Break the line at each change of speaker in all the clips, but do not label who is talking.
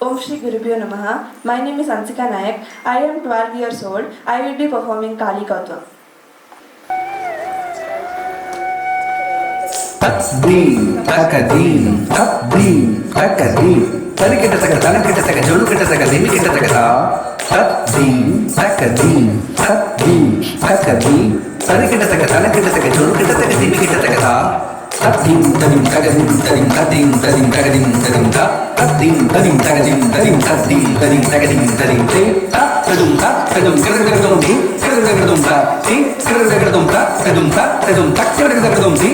Om Shri Gurubhyo Namaha. My name is Ansika Nayak. I am 12 years old. I will be performing Kali Kautvam.
Tadim, takadim, tadim, takadim. Tari kita taka, tana kita taka, jolu kita taka, dimi kita taka ta. Tadim, takadim, tadim, takadim. Tari kita taka, tana kita taka, jolu kita taka, dimi kita taka ta. Tadim, tadim, takadim, tadim, tadim, tadim, takadim, tadim ta. Tadim, tadim, takadim, tadim, tadim, tadim, takadim, tadim te. Tadum ta, tadum, kadum ti, kadum ta, ti, kadum ta, kadum ta, kadum ta, kadum ti.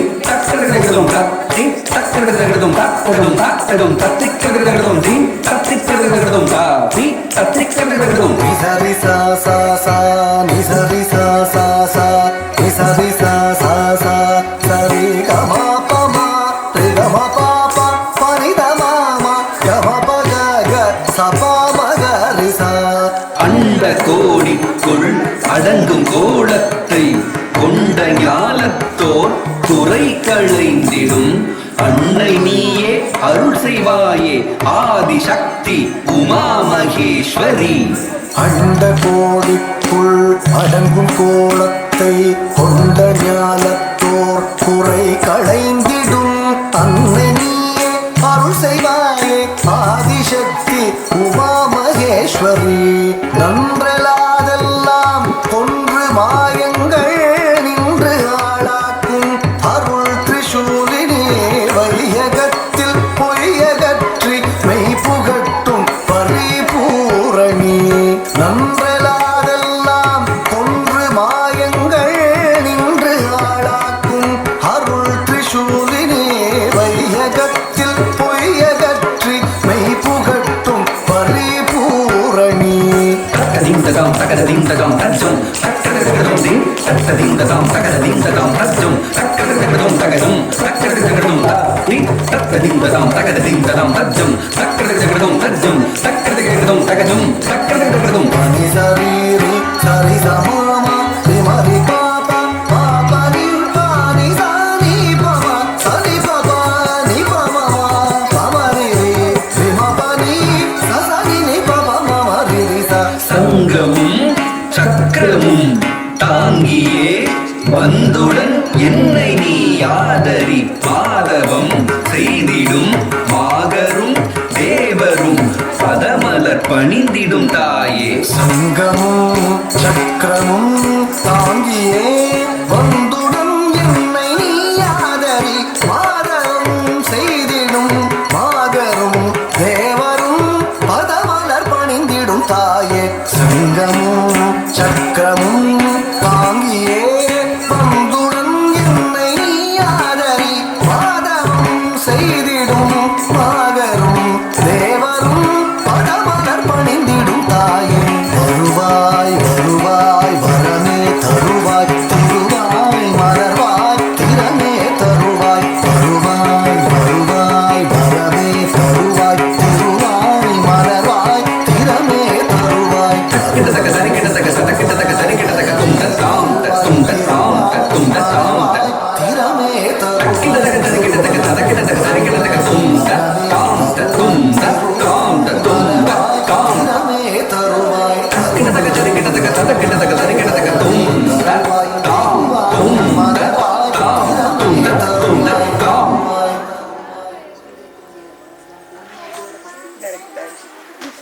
அண்ட கோடிக்குள் அடங்கும் கோலத்தை கொண்ட ஞாலத்தோர் குறை களைந்திடும் அன்னை நீயே அருள் செய்வாயே ஆதிசக்தி உமா மகேஸ்வரி.
அண்ட கோடிக்குள் அடங்கும் கோலத்தை கொண்ட ஞானத்தோர் குறை களைந்திடும் அன்னை நீயே அருள் செய்வாயே ஆதிசக்தி உமா மகேஸ்வரி. நன்றலாதெல்லாம் கொன்று மாயங்கள் நின்று ஆளாக்கும் அருள் திரிசூலினே வையகத்தில் பொய்யகற்றி மெய் புகட்டும் பரிபூரணி. நன்றலாதெல்லாம் கொன்று மாயங்கள் நின்று ஆளாக்கும் அருள் திரிசூலினே வையகத்தில் பொய்யகற்றி மெய் புகட்டும் பரிபூரணி.
தக்கதிம் தகம் தகததிம் தகம் தஜ்ஜம் தக்கதகதம் தி தக்கதிம் தகம் தகததிம் தகம் தஜ்ஜம் தக்கதகதம் தகதம் தக்கதகதம் தி தக்கதிம் தகம் தகததிம் தகம் தஜ்ஜம் தக்கதகதம் தஜ்ஜம் தக்கதகதம் தகதம் தக்கதகதம்
பனி சரீரி சரி சமாமா ரிமரி பாபா பாபா நீ பானி சானி பாபா சரி பாபா நீ பாபா பாமரி ரிமபனி சசனி நீ பாபா மாமரி சா.
சங்கமும் சக்கரமும் தாங்கியே வந்துடன் என்னை நீ ஆதரி பாதவம் செய்திடும் மாகரும் தேவரும் பதமலர் பணிந்திடும் தா